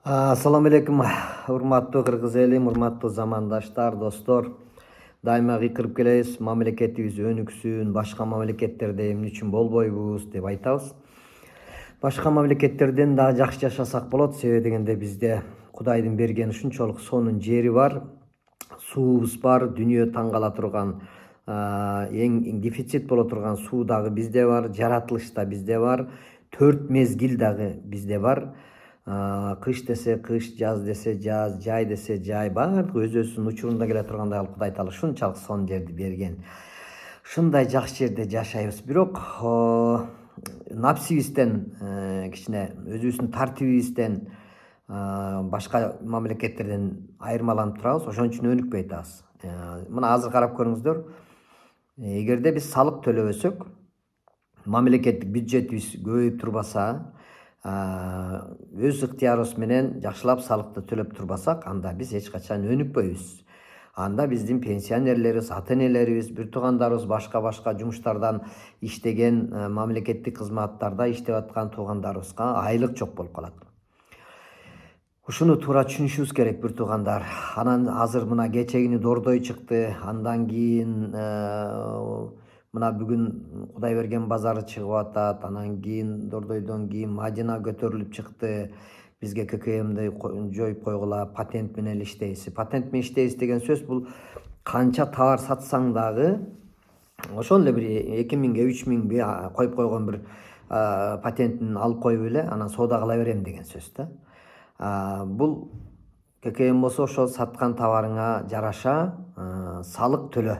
Assalamu алейкум, урматтуу кыргыз элим, урматтуу замандаштар, достор. Дайыма кыйкырып келебиз, мамлекетибиз өнүксүн, башка мамлекеттерде эмне үчүн болбойбуз деп айтабыз. Башка мамлекеттерден дагы жакшы жашасак болот, себеби дегенде бизде Кудайдын берген ушунчолук сонун жери бар, суубуз бар, дүйнө таң кала турган эң дефицит боло турган суу дагы бизде бар, жаратылыш да бизде бар, 4 мезгил дагы бизде бар. Кыш десе кыш, жаз десе жаз, жай десе жай, баардыгы өз-өзүнүн учурунда келе тургандай кылып Кудай таала ушунчалык сонун жерди берген. Ушундай жакшы жерде жашайбыз. Бирок напсибизден, кичине өзүбүздүн тартибибизден башка мамлекеттерден айырмаланып турабыз, ошон үчүн өнүкпөй атабыз. Мына азыр карап көрүңүздөр. Эгерде биз салык төлөбөсөк, мамлекеттик бюджетибиз көбөйүп турбаса, өз ыктыярыбыз менен жакшылап салыкты төлөп турбасак, анда биз эч качан өнүкпөйбүз. Анда биздин пенсионерлерибиз, ата энелерибиз, бир туугандарыбыз башка жумуштардан иштеген, мамлекеттик кызматтарда иштеп аткан туугандарыбызга айлык жок болуп калат. Ушуну туура түшүнүшүбүз керек, бир туугандар. Анан азыр мына кечегини Дордой чыкты, андан кийин мына бүгүн Кудай берген базары чыгып атат, анан кийин Дордойдон кийин Мадина көтөрүлүп чыкты. Бизге ККМди жоюп койгула, патент менен иштейбиз. Патент менен иштейбиз деген сөз бул канча товар сатсаң дагы ошол эле бир 2000ге 3000 коюп койгон бир патентин алып коюп эле анан соода кыла берем деген сөз да. Бул ККМ болсо ошол саткан товарыңа жараша салык төлө.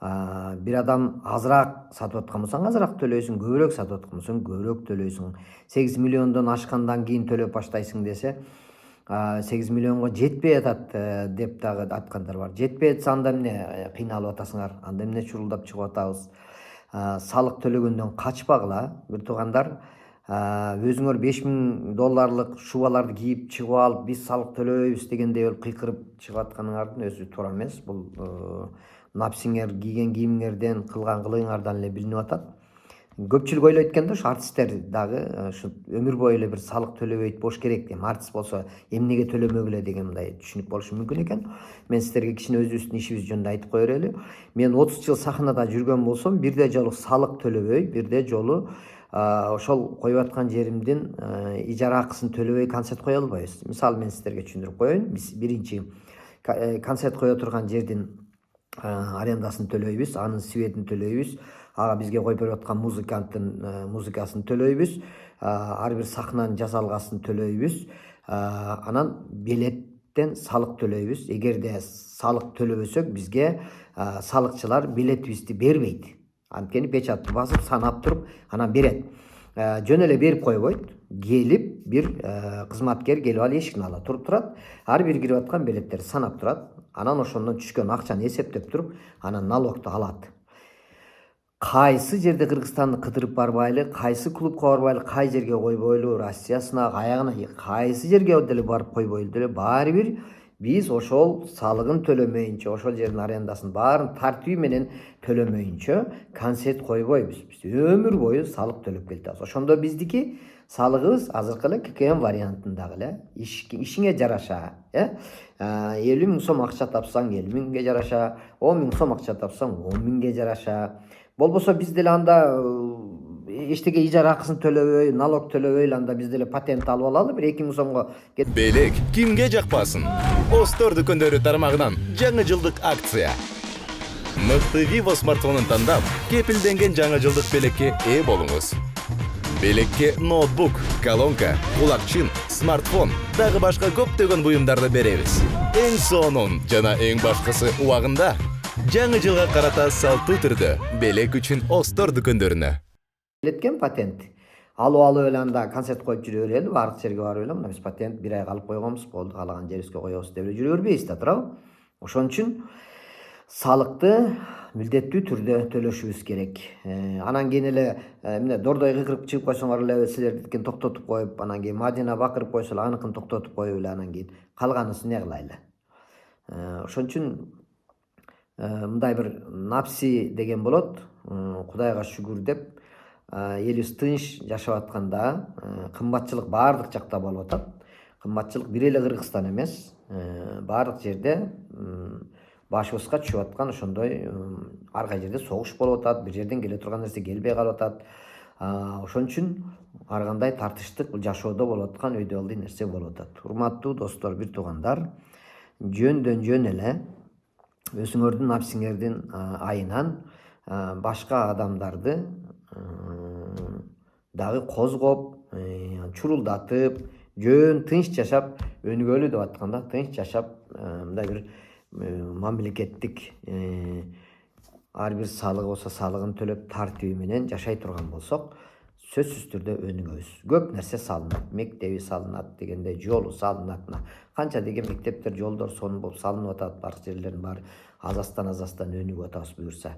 Бир адам азыраак сатып аткан болсоң азыраак төлөйсүң, көбүрөөк сатып аткан болсоң көбүрөөк төлөйсүң. 8 миллиондон ашкандан кийин төлөп баштайсың десе, 8 миллионго жетпей атат деп дагы айткандар бар. Жетпей атса анда эмне кыйналып атасыңар? Анда эмне чурулдап чыгып атабыз? Салык төлөгөндөн качпагыла, бир туугандар. Өзүңөр $5000 шубаларды кийип чыгып алып, биз салык төлөбөйбүз дегендей болуп кыйкырып чыгып атканыңардын өзү туура эмес. Бул напсиңер кийген кийимиңерден, кылган кылыгыңардан эле билинип атат. Көпчүлүк ойлойт экен да, ушу артисттер дагы ушу өмүр бою эле бир салык төлөбөйт болуш керек дейм. Артист болсо эмнеге төлөмөгүлө деген мындай түшүнүк болушу мүмкүн экен. Мен сиздерге кичине өзүбүздүн ишибиз жөнүндө айтып кое берели. Мен 30 жыл сахнада жүргөн болсом, бирде жолу салык төлөбөй, бирде жолу ошол коюп аткан жеримдин ижара акысын төлөбөй концерт кое албайбыз. Мисалы мен сиздерге түшүндүрүп коеюн. Биз биринчи концерт кое турган жердин арендасын төлөйбүз, анын светин төлөйбүз, ага бизге коюп берип аткан музыканттын музыкасын төлөйбүз, ар бир сахнанын жасалгасын төлөйбүз, анан билеттен салык төлөйбүз. Эгерде салык төлөбөсөк, бизге салыкчылар билетибизди бербейт. Анткени печатты басып, санап туруп, анан берет. Жөн эле берип койбойт. Келип бир кызматкер келип алып эшигин ала турат, ар бир кирип аткан билеттерди санап турат. Анан ошондон түшкөн акчаны эсептеп туруп, анан налогду алат. Кайсы жерде Кыргызстанды кыдырып барбайлы, кайсы клубка барбайлы, кай жерге койбойлу, Россиясына, аягына, кайсы жерге деле барып койбойлу деле, баары бир биз ошол салыгын төлөмөйүнчө, ошол жердин арендасын баарын тартиби менен төлөмөйүнчө концерт койбойбуз. Биз өмүр бою салык төлөп келатабыз. Ошондо биздики салыгыбыз азыркы эле ККМ вариантындагы эле ишиңе жараша, 50 000 сом акча тапсаң 50 000ге жараша, 10 000 сом акча тапсаң 10 000ге жараша. Болбосо биз деле анда эчтеке ижара акысын төлөбөй, налог төлөбөй, анда биз деле патент алып алалы, бир 2 000 сомго. Белек кимге жакпасын? Остор дүкөндөрү тармагынан жаңы жылдык акция. Мыкты Vivo смартфонун тандап, кепилденген жаңы жылдык белекке ээ болуңуз. Белекке ноутбук, колонка, кулакчын, смартфон, дагы башка көптөгөн буюмдарды беребиз. Эң сонун жана эң башкысы убагында. Жаңы жылга карата салтуу түрдө белек үчүн Остор дүкөндөрүнө. Билеткен патент. Алып эле анда концерт коюп жүрө берели, бардык жерге барып эле, мына биз патент 1 айга алып койгонбуз, болду, каалаган жерибизге коебуз деп жүрө бербейбиз да, туурабы? Ошон үчүн салыкты милдеттүү түрдө төлөшүбүз керек. Анан кийин эле эмне Дордой кыйкырып чыгып койсоңор эле силердикин токтотуп коюп, анан кийин Мадина бакырып койсо эле аныкын токтотуп коюп эле, анан кийин калганысы эмне кылайлы? Ошон үчүн мындай бир напси деген болот. Кудайга шүгүр деп элибиз тынч жашап атканда, кымбатчылык баардык жакта болуп атат. Кымбатчылык бир эле Кыргызстан эмес, баардык жерде башыбызга түшүп аткан ошондой ар кай жерде согуш болуп атат, бир жерден келе турган нерсе келбей калып атат. Ошон үчүн ар кандай тартыштык бул жашоодо болуп аткан өйдө нерсе болуп атат. Урматтуу достор, бир туугандар, жөндөн жөн эле өзүңөрдүн напсиңердин айынан башка адамдарды дагы козгоп, чурулдатып, жөн тынч жашап өнүгөлү деп атканда, тынч жашап, мындай бир мамлекеттик ар бир салык болсо салыгын төлөп тартиби менен жашай турган болсок, сөзсүз түрдө өнүгөбүз. Көп нерсе салынат, мектеби салынат дегенде, жолу салынат. Канча деген мектептер, жолдор сонун болуп салынып атат, баардык жерлердин баары азастан өнүгүп атабыз буюрса.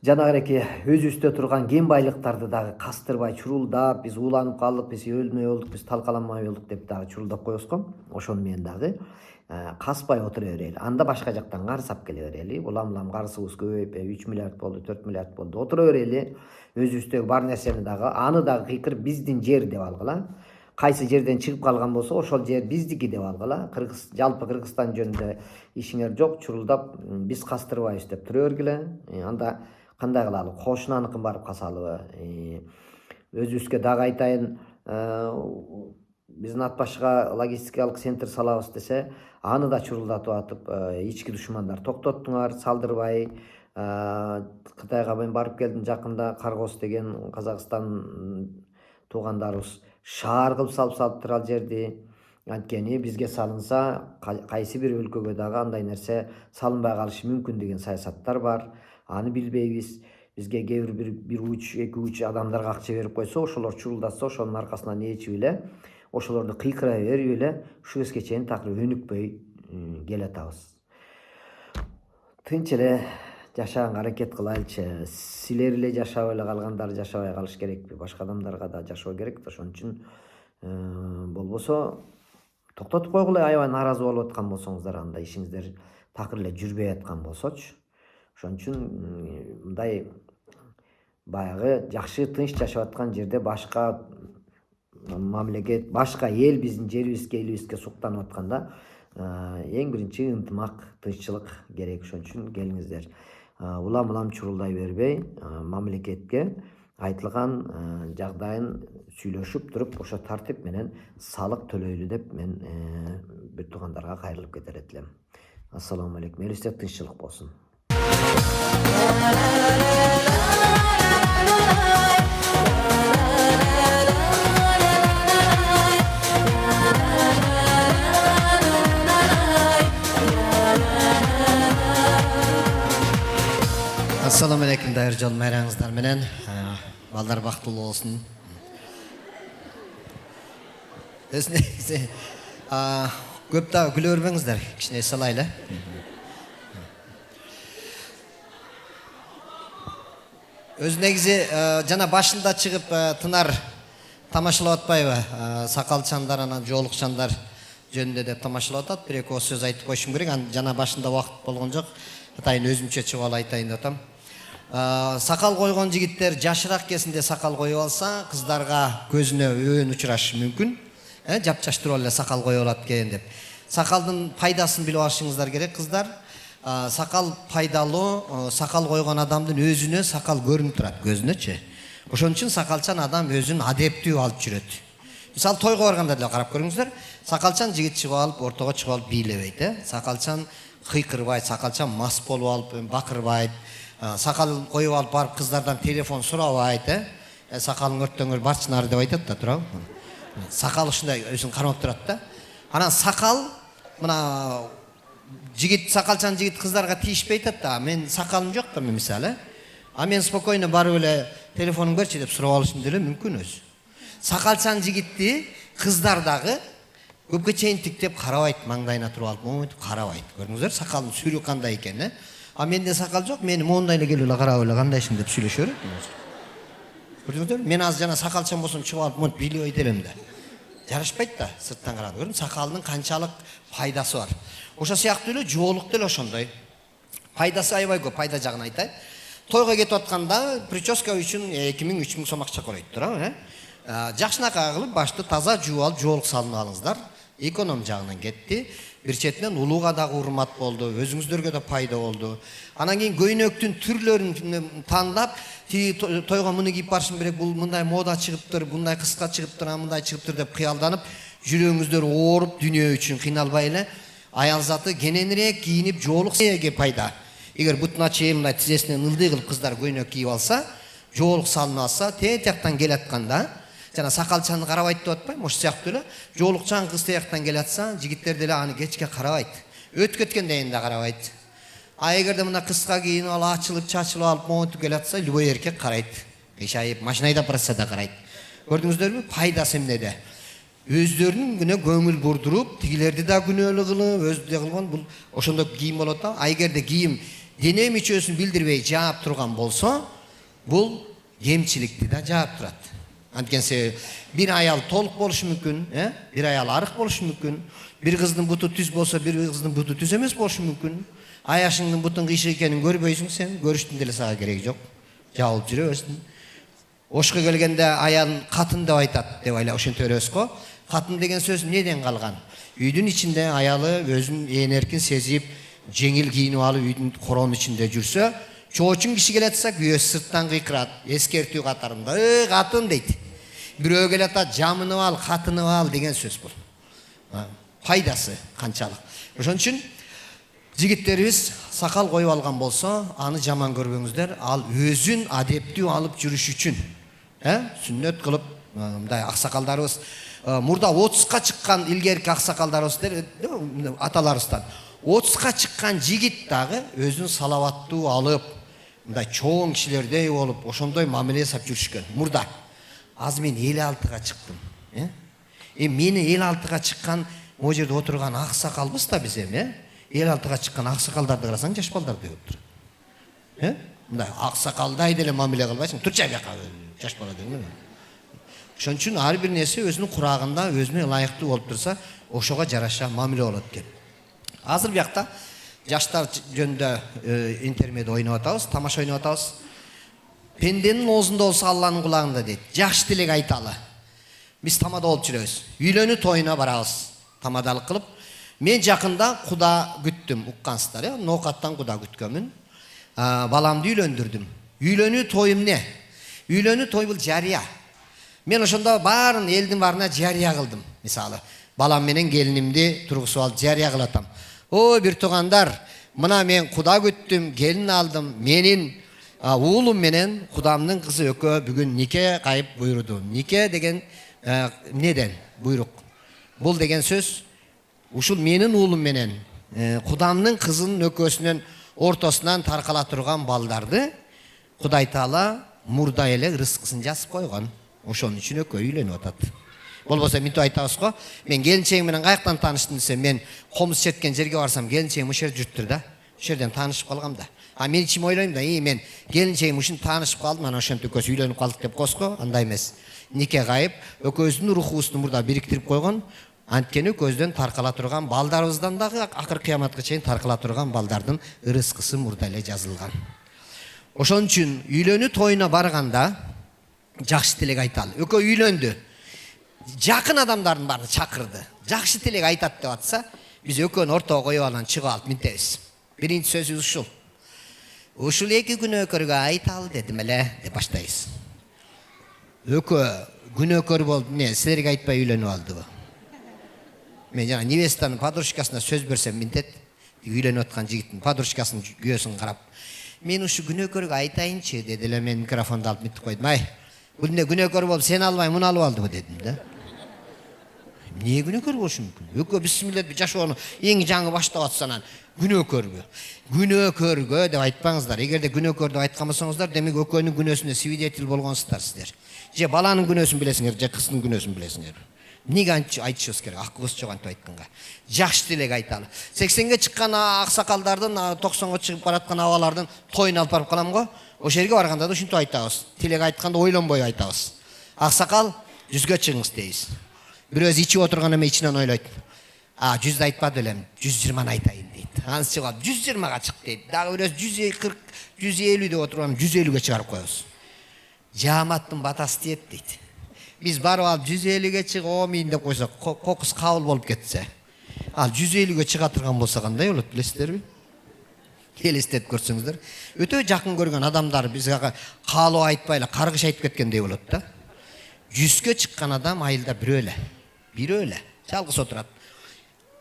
Жанагыреки өзүбүздө турган кен байлыктарды дагы кастырбай, чурулдап, биз ууланып калдык, биз өлмөй болдук, биз талкаланмай болдук деп дагы чурулдап коебуз го. Ошону менен дагы каспай отура берели. Анда башка жактан карыз алып келе берели. Улам карызыбыз көбөйүп, 3 миллиард болду, 4 миллиард болду. Отура берели. Өзүбүздөгү бар нерсени дагы, аны дагы кыйкырып биздин жер деп алгыла. Кайсы жерден чыгып калган болсо, ошол жер биздики деп алгыла. Жалпы Кыргызстан жөнүндө ишиңер жок, чурулдап биз кастырбайбыз деп тура бергиле. Анда кандай кылалы? Кошунаныкын барып касалыбы? Өзүбүзгө дагы айтайын, биздин ат башыга логистикалык центр салабыз десе, аны да чурулдатып атып, ички душмандар токтоттуңар, салдырбай. Кытайга мен барып келдим жакында, Каргоз деген Казакстан туугандарыбыз шаар кылып салып тур ал жерди. Анткени бизге салынса, кайсы бир өлкөгө дагы андай нерсе салынбай калышы мүмкүн деген саясаттар бар. Аны билбейбиз. Бизге кээ бир уч, эки уч адамдарга акча берип койсо, ошолор чурулдатса, ошонун аркасынан ээчип эле, ошолорду кыйкыра берип эле ушу кезге чейин такыр өнүкпөй келатабыз. Тынч эле жашаганга аракет кылайлычы. Силер эле жашап эле калгандар жашабай калыш керекпи? Башка адамдарга да жашоо керек. Ошон үчүн болбосо токтотуп койгула, аябай нааразы болуп аткан болсоңуздар, анда ишиңиздер такыр эле жүрбөй аткан болсочу. Ошон үчүн мындай баягы жакшы тынч жашап аткан жерде башка мамлекет, башка эл биздин жерибизге, элибизге суктанып атканда, эң биринчи ынтымак, тынччылык керек. Ошон үчүн келиңиздер. Улам чурулдай бербей, мамлекетке айтылган жагдайын сүйлөшүп туруп, ошо тартип менен салык төлөйлү деп мен бир туугандарга кайрылып кетер элем. Ассаламу алейкум. Элибизде тынччылык болсун. Assalamu alaikum dayır jol mayranızlar menen. Balдар бактылуу болсун. Өзүнө көп да күлө бербеңиздер, кичине салайлы. Өз негизи жана башында чыгып тынар тамашалап атпайбы? Сакалчандар анан жоолукчандар жөнүндө деп тамашалап атат. Бир эки сөз айтып коюшум керек. Жана башында убакыт болгон жок. Атайын өзүмчө чыгып алып айтайын деп атам. Сакал койгон жигиттер жашыраак кезинде сакал коюп алса, кыздарга көзүнө өөн учурашы мүмкүн. Жапчаш туруп эле сакал коюп алат экен деп. Сакалдын пайдасын билип алышыңыздар керек, кыздар. Сакал пайдалуу, сакал койгон адамдын өзүнө сакал көрүнүп турат, көзүнөчү. Ошон үчүн сакалчан адам өзүн адептүү алып жүрөт. Мисалы тойго барганда деле карап көрүңүздөр, сакалчан жигит чыгып алып, ортого чыгып алып бийлебейт, Сакалчан кыйкырбайт, сакалчан мас болуп алып бакырбайт. Сакал коюп алып барып кыздардан телефон сурабайт, Сакалың өрттөңөр барчынар деп айтат да, турабы? Сакал ушундай өзүн кармап турат да. Анан сакал мына жигит, сакалчан жигит кыздарга тийишпей атат да. Мен сакалым жок да, мисалы. Мен спокойно барып эле телефонуң берчи деп сурап алышым деле мүмкүн өзү. Сакалчан жигитти кыздар дагы көпкө чейин тиктеп карабайт, маңдайына туруп алып, моментип карабайт. Көрдүңүздөр, сакалдын сүрү кандай экен, менде сакал жок, мени моундай эле келип эле карап эле кандайсың деп сүйлөшө берет. Көрдүңүздөр, мен азыр жана сакалчан болсом чыгып алып монтип бийлебей элем да. Жарашпайт да, сырттан карап көрдүм, сакалдын канчалык пайдасы бар. Ошо сыяктуу эле жоолук деле ошондой. Пайдасы аябай көп, пайда жагын айтайын. Тойго кетип атканда прическа үчүн 2000-3000 сом акча көрөйт, турабы? жакшынакай кылып башты таза жууп алып жоолук салынып алыңыздар. Эконом жагынан кетти. Бир четинен улууга дагы урмат болду, өзүңүздөргө да пайда болду. Анан кийин көйнөктүн түрлөрүн тандап, тойго муну кийип барышым керек, бул мындай мода чыгыптыр, мындай кыска чыгыптыр, мындай чыгыптыр деп кыялданып, жүрөгүңүздөр ооруп, дүнөө үчүн кыйналбай эле аял заты кененирээк кийинип жоолук эге пайда. Эгер бутуна чейин мындай тизесинен ылдый кылып кыздар көйнөк кийип алса, жоолук салынып алса, тияктан келатканда жана сакалчаны карабайт деп атпайм, ошол сыяктуу эле жоолукчан кыз тияктан келатса, жигиттер деле аны кечке карабайт. Өтүп кеткенден да карабайт. А эгерде мына кыска кийинип алып, ачылып, чачылып алып, монтип келатса, любой эркек карайт. Кыйшайып, машина айдап баратса да карайт. Көрдүңүздөрбү? Пайдасы эмнеде? Өздөрүнүн күнө көңүл бурдуруп, тигилерди да күнөөлүү кылып, өзү да кылган бул ошондой кийим болот да. А эгерде кийим дене мүчөсүн билдирбей жаап турган болсо, бул кемчиликти да жаап турат. Анткени себеби бир аял толук болушу мүмкүн, бир аял арык болушу мүмкүн. Бир кыздын буту түз болсо, бир кыздын буту түз эмес болушу мүмкүн. Аяшыңдын бутун кыйшык экенин көрбөйсүң сен, көрүштүн деле сага кереги жок. Жабылып жүрө берсин. Ошко келгенде аялын катын деп айтат деп ошентип беребиз го. Катын деген сөз неден калган? Үйдүн ичинде аялы өзүн эркин сезип, жеңил кийинип алып үйдүн коронун ичинде жүрсө, чоочун киши келатса күйөөсү сырттан кыйкырат, эскертүү катарында, катын дейт. Бирөө келатат, жамынып ал, катынып ал деген сөз бул. Пайдасы канчалык. Ошон үчүн жигиттерибиз сакал коюп алган болсо, аны жаман көрбөңүздөр, ал өзүн адептүү алып жүрүш үчүн, сүннөт кылып, мындай аксакалдарыбыз мурда 30ка чыккан илгерки аксакалдарыбыз аталарыбыздан 30ка чыккан жигит дагы өзүн салаваттуу алып, мындай чоң кишилердей болуп, ошондой мамиле жасап жүрүшкөн. Мурда азыр мен 56га чыктым. Мени 56га чыккан могу жерде отурган аксакалбыз да биз эми, 56га чыккан аксакалдарды карасаң жаш балдар деп отур. Мындай аксакалдай деле мамиле кылбайсың. Турча бияка жаш бала деген. Ошон үчүн ар бир нерсе өзүнүн курагында, өзүнө ылайыктуу болуп турса, ошого жараша мамиле болот экен. Азыр биякта жаштар жөнүндө интермед ойноп атабыз, тамаша ойноп атабыз. Пенденин оозунда болсо Алланын кулагында дейт. Жакшы тилек айталы. Биз тамада болуп жүрөбүз. Үйлөнүү тоюна барабыз. Тамадалык кылып. Мен жакында куда күттүм, уккансыздар, ноокаттан куда күткөнмүн. Баламды үйлөндүрдүм. Үйлөнүү тоюм эмне? Үйлөнүү той бул жарыя. Мен ошондо баарын элдин баарына жарыя кылдым. Мисалы, балам менен келинимди тургузуп алып жарыя кылатам. О, бир туугандар, мына мен куда күттүм, келин алдым. Менин уулум менен кудамдын кызы экөө бүгүн нике кайып буйруду. Нике деген эмнеден буйрук? Бул деген сөз ушул менин уулум менен кудамдын кызынын экөөсүнүн ортосунан таркала турган балдарды Кудай Таала мурда эле рызкысын жазып койгон. Ошон үчүн экөө үйлөнүп атат. Болбосо мынтип айтабыз го, мен келинчегим менен каяктан тааныштым десем, мен комуз четкен жерге барсам келинчегим ушер жүрүптүр да. Ошол жерден таанышып калгам да. Мен ичиме ойлойм да, мен келинчегим ушин таанышып калдым, анан ошентип экөөсү үйлөнүп калдык деп койско, андай эмес. Нике кайып, экөөбүздүн рухубузду мурда бириктирип койгон. Анткени экөөбүздөн таркала турган балдарыбыздан дагы акыр кыяматка чейин таркала турган балдардын рызкысы мурда эле жазылган. Ошон үчүн үйлөнүү тоюна барганда жакшы тилек айталы. Экөө үйлөндү. Жакын адамдардын баарын чакырды. Жакшы тилек айтат деп атса, биз экөөнү ортого коюп анан чыгып алып минтебиз. Биринчи сөзүбүз ушул. Ушул эки күнөөкөргө айталы дедим эле деп баштайбыз. Экөө күнөөкөр болуп, силерге айтпай үйлөнүп алдыбы? Мен жана невестанын подружкасына сөз берсем минтет, үйлөнүп аткан жигиттин подружкасынын күйөөсүн карап, мен ушу күнөөкөргө айтайынчы деди эле, мен микрофонду алып минтип койдум. Бул эмне күнөөкөр болуп, сени албай муну алып алдыбы дедим да. Эмне күнөөкөр болушу мүмкүн? Экөө бисмилла жашоону эң жаңы баштап атса анан күнөөкөрбү? Күнөөкөргө деп айтпаңыздар. Эгерде күнөөкөр деп айткан болсоңуздар, демек экөөнүн күнөөсүнө свидетель болгонсуздар сиздер. Же баланын күнөөсүн билесиңер, же кыздын күнөөсүн билесиңер. Эмнеге айтышыбыз керек? Акыбыз жок антип айтканга. Жакшы тилек айталы. 80ге чыккан аксакалдардын, 90га чыгып бараткан абалардын тоюн алып барып калам го. Ошол жерге барганда да ушинтип айтабыз. Тилек айтканда ойлонбой айтабыз. Аксакал, 100ге чыгыңыз дейбиз. Бирөөз ичип отурган эме ичинен ойлойт. 100 айтпады элем, 120 айтайын дейт. Анысы чыгып 120га чык дейт. Дагы бирөөз 140, 150 деп отурган 150ге чыгарып коебуз. Жааматтын батасы тиет дейт. Биз барып алып 150-ге чык, о мейин деп койсок, кокус кабыл болуп кетсе. Ал 150-ге чыга турган болсо кандай болот, билесиздерби? Елестетип көрсөңүздөр. Өтө жакын көргөн адамдар бизге каалоо айтпай эле каргыш айтып кеткендей болот да. 100-ге чыккан адам айылда бирөө эле, жалгыз отурат.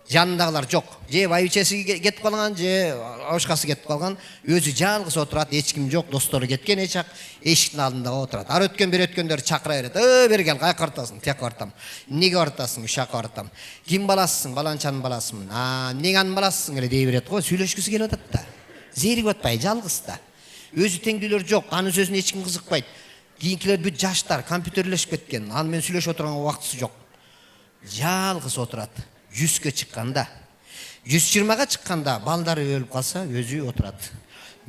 Жанындагылар жок. Же байбичеси кетип калган, же башкасы кетип калган, өзү жалгыз отурат, эч ким жок, достору кеткен эчак, эшиктин алдында отурат. Ар өткөн бир өткөндөр чакыра берет. Бери кел, кайка бартасың? Тияка бартам. Эмнеге бартасың? Ушакка бартам. Ким баласысың? Баланчанын баласымын. Эмнеге анын баласысың эле дей берет го. Сүйлөшкүсү келип атат да. Зеригип атпай, жалгыз да. Өзү теңдүүлөр жок, анын сөзүнө эч ким кызыкпайт. Кийинкилер бүт жаштар, компьютерлешип кеткен. Аны менен сүйлөшүп отурганга убактысы жок. Жалгыз отурат. 100-ге чыкканда, 120-га чыкканда балдары өлүп калса, өзү отурат.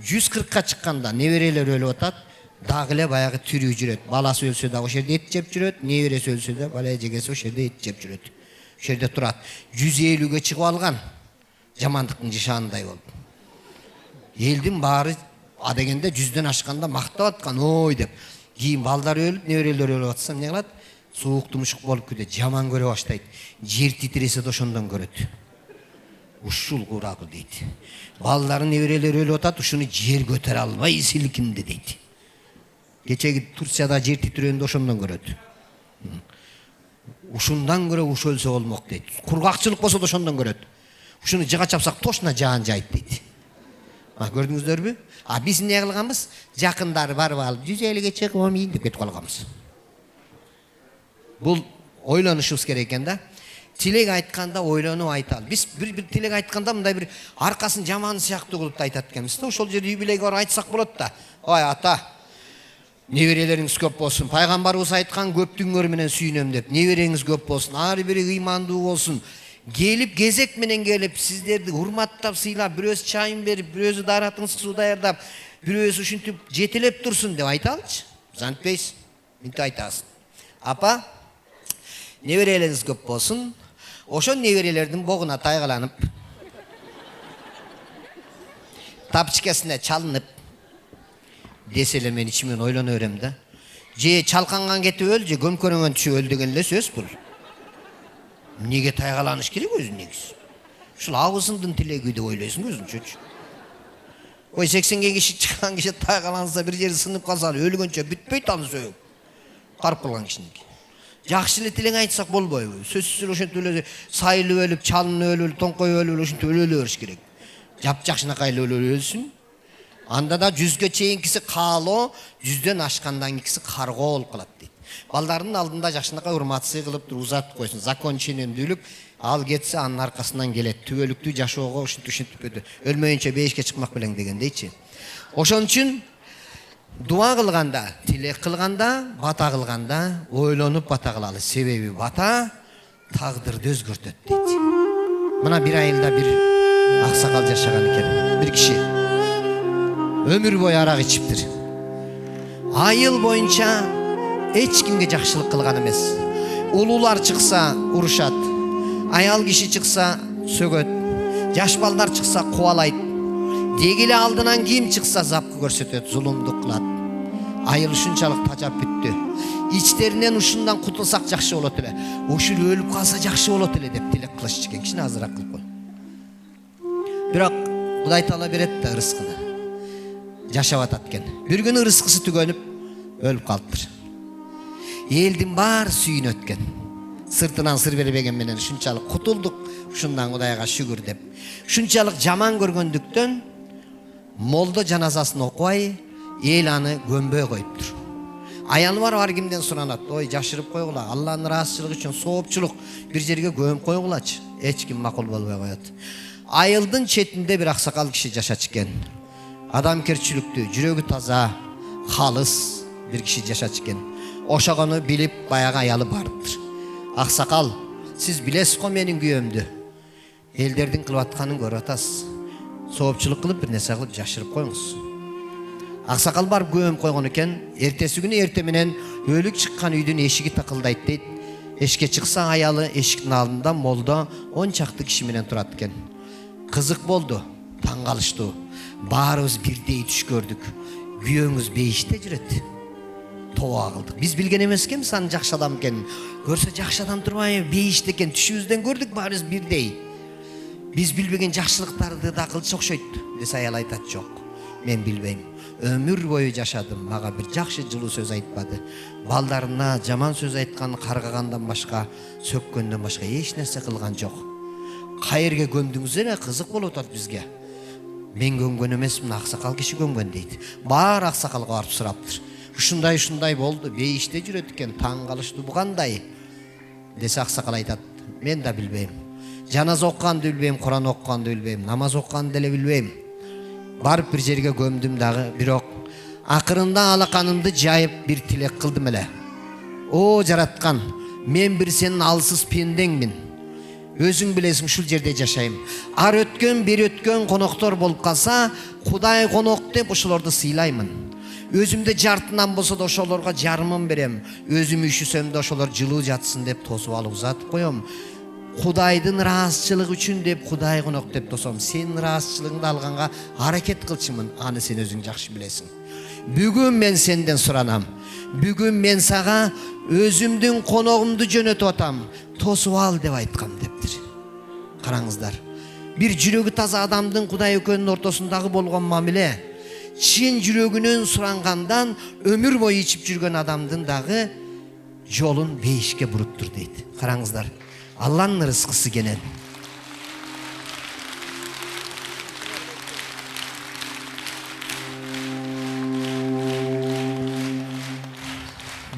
140-ка чыкканда неберелер өлүп атат, дагы эле баягы тирүү жүрөт. Баласы өлсө да ошол жерде эт жеп жүрөт, небереси өлсө да бала эжегеси ошол жерде эт жеп жүрөт. Ошол жерде турат. 150-ге чыгып алган жамандыктын жишаандай болуп. Элдин баары адегенде 100дөн ашканда мактап аткан, ой деп. Кийин балдары өлүп, неберелер өлүп атса, эмне кылат? Суук тумушук болуп кетет, жаман көрө баштайт. Жер титиресе да ошондон көрөт. Ушул курабы дейт. Балдарын неберелери өлүп атат, ушуну жер көтөрө албай силкинди дейт. Кечеги Турцияда жер титирөөндө ошондон көрөт. Ушундан көрө уш өлсө болмок дейт. Кургакчылык болсо да ошондон көрөт. Ушуну жыга чапсак точно жаан жайт дейт. Көрдүңүздөрбү? Биз эмне кылганбыз? Жакындары барып алып 150-ге чыгып алмайын деп кетип калганбыз. Бул ойлонушубуз керек экен да. Тилек айтканда ойлонуп айталы. Биз бир тилек айтканда мындай бир аркасын жаман сыяктуу кылып айтат экенбиз да. Ошол жерде юбилейге барып айтсак болот да. Ой ата, неберелериңиз көп болсун. Пайгамбарыбыз айткан көптүңөр менен сүйүнөм деп. Небереңиз көп болсун. Ар бири ыймандуу болсун. Келип кезек менен келип сиздерди урматтап сыйлап, бирөөсү чайын берип, бирөөсү даратыңыз суу даярдап, бирөөсү ушинтип жетелеп турсун деп айталычы. Зантпейсиз. Мынтип айтасыз. Апа, неберелериңиз көп болсун. Ошол неберелердин богуна тайгаланып, тапчыкесине чалынып десе эле мен ичимен ойлоно берем да. Же чалканган кетип өл, же көмкөрөнгөн түшүп өл деген эле сөз бул. Эмнеге тайгаланыш керек өзү негизи? Ушул абысындын тилеги деп ойлойсуң өзүнчөчү. Ой 80 киши чыккан киши тайгаланса, бир жери сынып калса, өлгөнчө бүтпөйт аны сөйүп. Карып калган кишиники. Жакшы эле тилең айтсак болбойбу? Сөзсүз ошентип эле сайылып өлүп, чалынып өлүп, тоңкоюп өлүп, ошентип өлө бериш керек. Жапжакшынакай эле өлсүн. Анда да 100-ге чейинкиси каалоо, 100дөн ашкандан кийинкиси каргоо болуп калат дейт. Балдардын алдында жакшынакай урматсый кылып туруп узатып койсун. Закон ченемдүүлүк, ал кетсе анын аркасынан келет. Түбөлүктүү жашоого ушинтип өлмөйүнчө бейишке чыкмак белең дегендейчи. Ошон үчүн дуа кылганда, тилек кылганда, бата кылганда ойлонуп бата кылалы. Себеби бата тагдырды өзгөртөт дейт. Мына бир айылда бир аксакал жашаган экен. Бир киши өмүр бою арак ичиптир. Айыл боюнча эч кимге жакшылык кылган эмес. Улуулар чыкса урушат, аял киши чыкса сөгөт, жаш балдар чыкса кубалайт. Дегиле алдынан ким чыкса запкы көрсөтөт, зулумдук кылат. Айыл ушунчалык тажап бүттү. Ичтеринен ушундан кутулсак жакшы болот эле. Ушул өлүп калса жакшы болот эле деп тилек кылышчу экен. Кичине азыраак кылып кой. Бирок Кудай таала берет да ырыскыны. Жашап атат экен. Бир күнү ырыскысы түгөнүп өлүп калыптыр. Элдин баары сүйүнөт экен. Сыртынан сыр бербеген менен ушунчалык кутулдук, ушундан Кудайга шүгүр деп. Ушунчалык жаман көргөндүктөн молдо жаназасын окубай, эл аны көмбөй коюптур. Аялы бар кимден суранат. Ой, жашырып койгула, Алланын ыраазычылыгы үчүн соопчулук бир жерге көмүп койгулачы. Эч ким макул болбой коет. Айылдын четинде бир аксакал киши жашачу экен. Адамкерчиликтүү, жүрөгү таза, халыс бир киши жашачу экен. Ошогону билип баягы аялы барыптыр. Аксакал, сиз билесиз го менин күйөөмдү. Элдердин кылып атканын көрүп атасыз. Соопчулук кылып бир нерсе кылып жашырып коюңуз. Аксакал барып көмүп койгон экен. Эртеси күнү эрте менен өлүк чыккан үйдүн эшиги такылдайт дейт. Эшикке чыкса аялы эшиктин алдында молдо 10 чакты киши менен турат экен. Кызык болду, таң калыштуу. Баарыбыз бирдей түш көрдүк. Күйөөңүз бейиште жүрөт. тоба кылдык. Биз билген эмес экенбиз анын жакшы адам экенин. Көрсө жакшы адам турбайбы, бейишти экен, түшүбүздөн көрдүк баарыбыз бирдей. Биз билбеген жакшылыктарды да кылчу окшойт десе аял айтат, жок. Мен билбейм. Өмүр бою жашадым, мага бир жакшы жылуу сөз айтпады. Балдарына жаман сөз айткан, каргагандан башка, сөккөндөн башка эч нерсе кылган жок. Кайерге көмдүңүз эле кызык болуп атат бизге. Мен көмгөн эмесмин, аксакал киши көмгөн дейт. Баары аксакалга барып сураптыр. Ушундай болду, бейиште жүрөт экен, таң калыштуу бу кандай? Десе аксакал айтат, мен да билбейм. Жаназа окуганды билбейм, Куран окуганды билбейм, намаз окуганды деле билбейм. Барып бир жерге көмдүм дагы, бирок акырында алаканымды жайып бир тилек кылдым эле. О жараткан, мен бир сенин алсыз пендеңмин. Өзүң билесиң, ушул жерде жашайм. Ар өткөн, бир өткөн коноктор болуп калса, Кудай конок деп ошолорду сыйлаймын. Өзүмдө жартынан болсо да ошолорго жарымын берем. Өзүм үшүсөм да ошолор жылуу жатсын деп тосуп алып узатып коем. Кудайдын ыраазычылыгы үчүн деп Кудай конок деп тосом. Сенин ыраазычылыгыңды алганга аракет кылчумун. Аны сен өзүң жакшы билесиң. Бүгүн мен сенден суранам. Бүгүн мен сага өзүмдүн коногумду жөнөтүп атам. Тосуп ал деп айткам дептир. Караңыздар. Бир жүрөгү таза адамдын Кудай экөөнүн ортосундагы болгон мамиле, чын жүрөгүнөн сурангандан өмүр бою ичип жүргөн адамдын дагы жолун бейишке буруптур дейт. Караңыздар. Алланын ырыскысы кенен.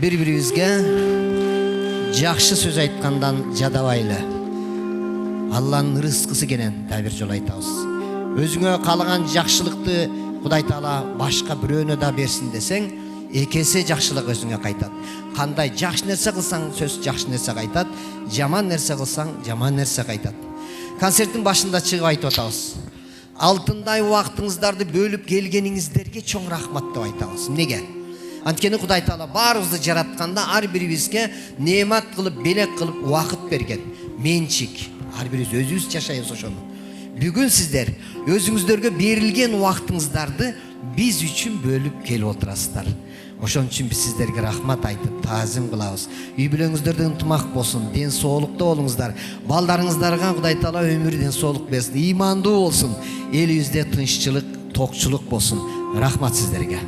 Бири-бирибизге жакшы сөз айткандан жадабайлы. Алланын ырыскысы кенен да бир жолу айтабыз. Өзүңө каалаган жакшылыкты Кудай Таала башка бирөөнө да берсин десең, экесе жакшылык өзүңө кайтат. Кандай жакшы нерсе кылсаң, сөз жакшы нерсе кайтат, жаман нерсе кылсаң, жаман нерсе кайтат. Концерттин башында чыгып айтып атабыз. Алтындай убактыңыздарды бөлүп келгениңиздерге чоң рахмат деп айтабыз. Неге? Анткени Кудай Таала баарыбызды жаратканда ар бирибизге неемат кылып, белек кылып убакыт берген. Менчик. Ар бирибиз өзүбүз жашайбыз ошону. Бүгүн сиздер өзүңүздөргө берилген убактыңыздарды биз үчүн бөлүп келип отурасыздар. Ошон үчүн биз сиздерге рахмат айтып, таазим кылабыз. Үй бүлөңүздөрдө ынтымак болсун, ден соолукта болуңуздар. Балдарыңыздарга Кудай Таала өмүр ден соолук берсин, ыймандуу болсун. Элибизде тынччылык, токчулук болсун. Рахмат сиздерге.